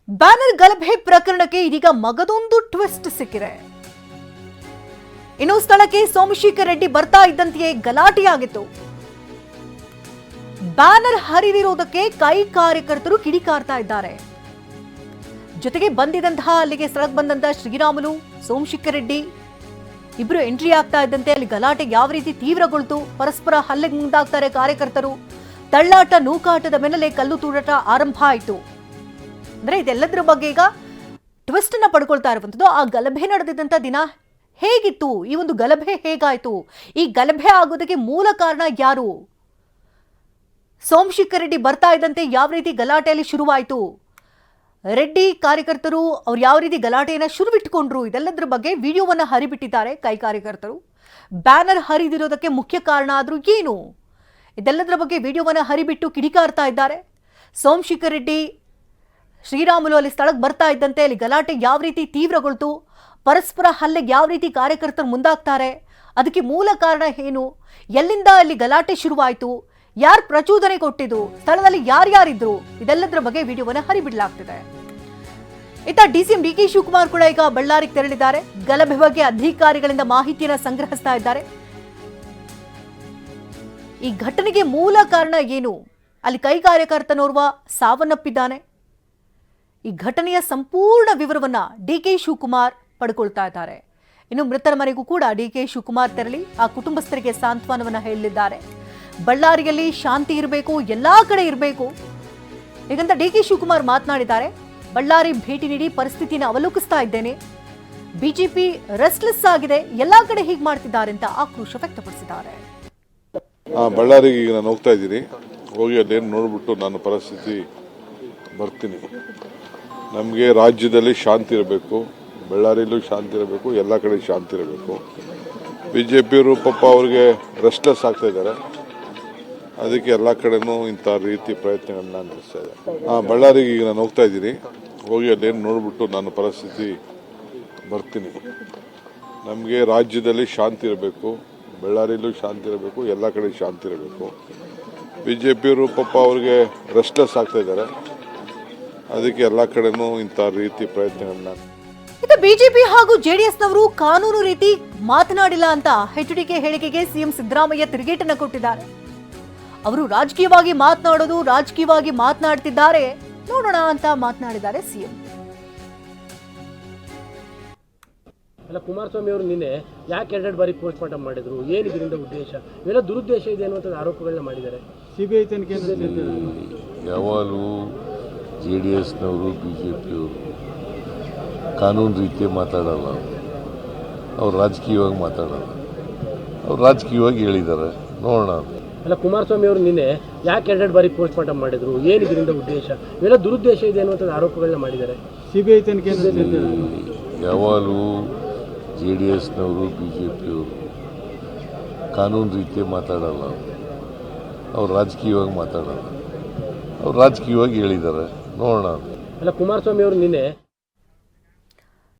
Banner ಗಲಭೆ ಪ್ರಕರಣಕ್ಕೆ ಇದೀಗ ಮಗದೊಂದು ಟ್ವಿಸ್ಟ್ ಸಿಕ್ಕಿದೆ. ಇನ್ನು ಸ್ಥಳಕ್ಕೆ ಸೋಮಶೇಖರ್ ರೆಡ್ಡಿ ಬರ್ತಾ ಇದ್ದಂತೆಯೇ ಗಲಾಟೆಯಾಗಿತ್ತು. ಬ್ಯಾನರ್ ಹರಿದಿರುವುದಕ್ಕೆ ಕೈ ಕಾರ್ಯಕರ್ತರು ಕಿಡಿಕಾರ್ತಾ ಇದ್ದಾರೆ. ಜೊತೆಗೆ ಅಲ್ಲಿಗೆ ಸ್ಥಳಕ್ಕೆ ಬಂದಂತಹ ಶ್ರೀರಾಮುಲು, ಸೋಮಶೇಖರ್ ರೆಡ್ಡಿ ಇಬ್ರು ಎಂಟ್ರಿ ಆಗ್ತಾ ಇದ್ದಂತೆ ಅಲ್ಲಿ ಗಲಾಟೆ ಯಾವ ರೀತಿ ತೀವ್ರಗೊಳ್ತು, ಪರಸ್ಪರ ಹಲ್ಲೆಗೆ ಮುಂದಾಗ್ತಾರೆ ಕಾರ್ಯಕರ್ತರು. ತಳ್ಳಾಟ ನೂಕಾಟದ ಬೆನ್ನಲ್ಲೇ ಕಲ್ಲು ತೂರಾಟ ಆರಂಭ ಆಯಿತು. ಅಂದ್ರೆ ಇದೆಲ್ಲದರ ಬಗ್ಗೆ ಈಗ ಟ್ವಿಸ್ಟ್ ಅನ್ನ ಪಡ್ಕೊಳ್ತಾ ಇರುವಂತದ್ದು. ಆ ಗಲಭೆ ನಡೆದಿದ್ದಂತ ದಿನ ಹೇಗಿತ್ತು, ಈ ಒಂದು ಗಲಭೆ ಹೇಗಾಯ್ತು, ಈ ಗಲಭೆ ಆಗೋದಕ್ಕೆ ಮೂಲ ಕಾರಣ ಯಾರು, ಸೋಮಶೇಖರ್ ರೆಡ್ಡಿ ಬರ್ತಾ ಇದ್ದಂತೆ ಯಾವ ರೀತಿ ಗಲಾಟೆಯಲ್ಲಿ ಶುರುವಾಯಿತು, ರೆಡ್ಡಿ ಕಾರ್ಯಕರ್ತರು ಅವ್ರು ಯಾವ ರೀತಿ ಗಲಾಟೆಯನ್ನ ಶುರುವಿಟ್ಕೊಂಡ್ರು, ಇದೆಲ್ಲದರ ಬಗ್ಗೆ ವಿಡಿಯೋವನ್ನ ಹರಿಬಿಟ್ಟಿದ್ದಾರೆ ಕೈ ಕಾರ್ಯಕರ್ತರು. ಬ್ಯಾನರ್ ಹರಿದಿರೋದಕ್ಕೆ ಮುಖ್ಯ ಕಾರಣ ಆದ್ರೂ ಏನು, ಇದೆಲ್ಲದರ ಬಗ್ಗೆ ವಿಡಿಯೋವನ್ನ ಹರಿಬಿಟ್ಟು ಕಿಡಿಕಾರ್ತಾ ಇದ್ದಾರೆ. ಸೋಮಶೇಖರ್ ರೆಡ್ಡಿ, ಶ್ರೀರಾಮುಲು ಅಲ್ಲಿ ಸ್ಥಳಕ್ಕೆ ಬರ್ತಾ ಇದ್ದಂತೆ ಅಲ್ಲಿ ಗಲಾಟೆ ಯಾವ ರೀತಿ ತೀವ್ರಗೊಳ್ತು, ಪರಸ್ಪರ ಹಲ್ಲೆಗೆ ಯಾವ ರೀತಿ ಕಾರ್ಯಕರ್ತರು ಮುಂದಾಗ್ತಾರೆ, ಅದಕ್ಕೆ ಮೂಲ ಕಾರಣ ಏನು, ಎಲ್ಲಿಂದ ಅಲ್ಲಿ ಗಲಾಟೆ ಶುರುವಾಯಿತು, ಯಾರು ಪ್ರಚೋದನೆ ಕೊಟ್ಟಿದ್ದು, ಸ್ಥಳದಲ್ಲಿ ಯಾರ್ಯಾರಿದ್ರು, ಇದೆಲ್ಲದರ ಬಗ್ಗೆ ವಿಡಿಯೋವನ್ನ ಹರಿಬಿಡಲಾಗ್ತಿದೆ. ಇತ್ತ ಡಿಸಿಎಂ ಡಿಕೆ ಶಿವಕುಮಾರ್ ಕೂಡ ಈಗ ಬಳ್ಳಾರಿಗೆ ತೆರಳಿದ್ದಾರೆ. ಗಲಭೆ ಬಗ್ಗೆ ಅಧಿಕಾರಿಗಳಿಂದ ಮಾಹಿತಿಯನ್ನ ಸಂಗ್ರಹಿಸ್ತಾ ಇದ್ದಾರೆ. ಈ ಘಟನೆಗೆ ಮೂಲ ಕಾರಣ ಏನು, ಅಲ್ಲಿ ಕೈ ಕಾರ್ಯಕರ್ತನೋರ್ವ ಸಾವನ್ನಪ್ಪಿದ್ದಾನೆ. ಈ ಘಟನೆಯ ಸಂಪೂರ್ಣ ವಿವರವನ್ನ ಡಿಕೆ ಶಿವಕುಮಾರ್ ಪಡ್ಕೊಳ್ತಾ ಇದ್ದಾರೆ. ಇನ್ನು ಮೃತರ ಮನೆಗೂ ಕೂಡ ಡಿಕೆ ಶಿವಕುಮಾರ್ ತೆರಳಿ ಆ ಕುಟುಂಬಸ್ಥರಿಗೆ ಸಾಂತ್ವನವನ್ನ ಹೇಳಲಿದ್ದಾರೆ. ಬಳ್ಳಾರಿಯಲ್ಲಿ ಶಾಂತಿ ಇರಬೇಕು, ಎಲ್ಲಾ ಕಡೆ ಇರಬೇಕು ಹೀಗಂತ ಡಿಕೆ ಶಿವಕುಮಾರ್ ಮಾತನಾಡಿದ್ದಾರೆ. ಬಳ್ಳಾರಿ ಭೇಟಿ ನೀಡಿ ಪರಿಸ್ಥಿತಿಯನ್ನು ಅವಲೋಕಿಸ್ತಾ ಇದ್ದೇನೆ, ಬಿಜೆಪಿ ರೆಸ್ಟ್ಲೆಸ್ ಆಗಿದೆ, ಎಲ್ಲಾ ಕಡೆ ಹೀಗೆ ಮಾಡ್ತಿದ್ದಾರೆ ಅಂತ ಆಕ್ರೋಶ ವ್ಯಕ್ತಪಡಿಸಿದ್ದಾರೆ. ಬಳ್ಳಾರಿಗೆ ಈಗ ನಾನು ಹೋಗ್ತಾ ಇದ್ದೀನಿ, ಹೋಗಿ ಅಲ್ಲೇನು ನೋಡ್ಬಿಟ್ಟು ನಾನು ಪರಿಸ್ಥಿತಿ ಬರ್ತೀನಿ. ನಮಗೆ ರಾಜ್ಯದಲ್ಲಿ ಶಾಂತಿ ಇರಬೇಕು, ಬಳ್ಳಾರಿಯಲ್ಲೂ ಶಾಂತಿ ಇರಬೇಕು, ಎಲ್ಲ ಕಡೆ ಶಾಂತಿ ಇರಬೇಕು. ಬಿಜೆಪಿಯವರು ಪಾಪ ಅವ್ರಿಗೆ ರೆಸ್ಟ್ಲೆಸ್ ಆಗ್ತಾ ಇದ್ದಾರೆ, ಅದಕ್ಕೆ ಎಲ್ಲ ಕಡೆನೂ ಇಂಥ ರೀತಿ ಪ್ರಯತ್ನಗಳನ್ನ ನಡೆಸ್ತಾ ಇದ್ದಾರೆ. ಬಳ್ಳಾರಿಗೆ ಈಗ ನಾನು ಹೋಗ್ತಾ ಇದ್ದೀನಿ, ಹೋಗಿ ಅಲ್ಲೇನು ನೋಡ್ಬಿಟ್ಟು ನಾನು ಪರಿಸ್ಥಿತಿ ಬರ್ತೀನಿ. ನಮಗೆ ರಾಜ್ಯದಲ್ಲಿ ಶಾಂತಿ ಇರಬೇಕು, ಬಳ್ಳಾರಿಯಲ್ಲೂ ಶಾಂತಿ ಇರಬೇಕು, ಎಲ್ಲ ಕಡೆ ಶಾಂತಿ ಇರಬೇಕು. ಬಿಜೆಪಿಯವರು ಪಾಪ ಅವ್ರಿಗೆ ರೆಸ್ಟ್ಲೆಸ್ ಆಗ್ತಾ ಇದ್ದಾರೆ, ಅದಕ್ಕೆ ಎಲ್ಲ ಕಡೆನೂ ಇಂಥ ರೀತಿ ಪ್ರಯತ್ನಗಳನ್ನ. ಇದು ಬಿಜೆಪಿ ಹಾಗೂ ಜೆಡಿಎಸ್ನವರು ಕಾನೂನು ರೀತಿ ಮಾತನಾಡಿಲ್ಲ ಅಂತ ಎಚ್ಡಿಕೆ ಹೇಳಿಕೆಗೆ ಸಿಎಂ ಸಿದ್ದರಾಮಯ್ಯ ತಿರುಗೇಟನ್ನ ಕೊಟ್ಟಿದ್ದಾರೆ. ಅವರು ರಾಜಕೀಯವಾಗಿ ಮಾತನಾಡೋದು, ರಾಜಕೀಯವಾಗಿ ಮಾತನಾಡ್ತಿದ್ದಾರೆ, ನೋಡೋಣ ಅಂತ ಮಾತನಾಡಿದ್ದಾರೆ ಸಿಎಂ. ಅಲ್ಲ, ಕುಮಾರಸ್ವಾಮಿ ಅವರು ನಿನ್ನೆ ಯಾಕೆ 2 ಬಾರಿ ಪೋಸ್ಟ್ ಮಾರ್ಟಮ್ ಮಾಡಿದ್ರು, ಏನು ಇದರಿಂದ ಉದ್ದೇಶ, ಇವೆಲ್ಲ ದುರುದ್ದೇಶ ಇದೆ ಅನ್ನುವಂಥ ಆರೋಪಗಳನ್ನ ಮಾಡಿದ್ದಾರೆ. ಸಿಬಿಐ ತನಿಖೆ ಯಾವಾಗಲೂ JDSನವರು BJPಯವರು ಕಾನೂನು ರೀತಿ ಮಾತಾಡಲ್ಲ, ಅವ್ರು ರಾಜಕೀಯವಾಗಿ ಮಾತಾಡಲ್ಲ, ಅವ್ರು ರಾಜಕೀಯವಾಗಿ ಹೇಳಿದ್ದಾರೆ, ನೋಡೋಣ. ಅಲ್ಲ, ಕುಮಾರಸ್ವಾಮಿ ಅವರು ನಿನ್ನೆ ಯಾಕೆ 2 ಬಾರಿ ಪೋಸ್ಟ್ ಮಾರ್ಟಮ್ ಮಾಡಿದ್ರು, ಏನು ಇದರಿಂದ ಉದ್ದೇಶ, ಇವೆಲ್ಲ ದುರುದ್ದೇಶ ಇದೆ ಅನ್ನುವಂಥ ಆರೋಪಗಳನ್ನ ಮಾಡಿದ್ದಾರೆ. ಸಿಬಿಐ ತನಿಖೆ ಯಾವಾಗಲೂ JDSನವರು BJPಯವರು ಕಾನೂನು ರೀತಿ ಮಾತಾಡಲ್ಲ, ಅವ್ರು ರಾಜಕೀಯವಾಗಿ ಮಾತಾಡಲ್ಲ, ಅವ್ರು ರಾಜಕೀಯವಾಗಿ ಹೇಳಿದ್ದಾರೆ, ನೋಡೋಣ. ಅಲ್ಲ, ಕುಮಾರಸ್ವಾಮಿ ಅವರು ನಿನ್ನೆ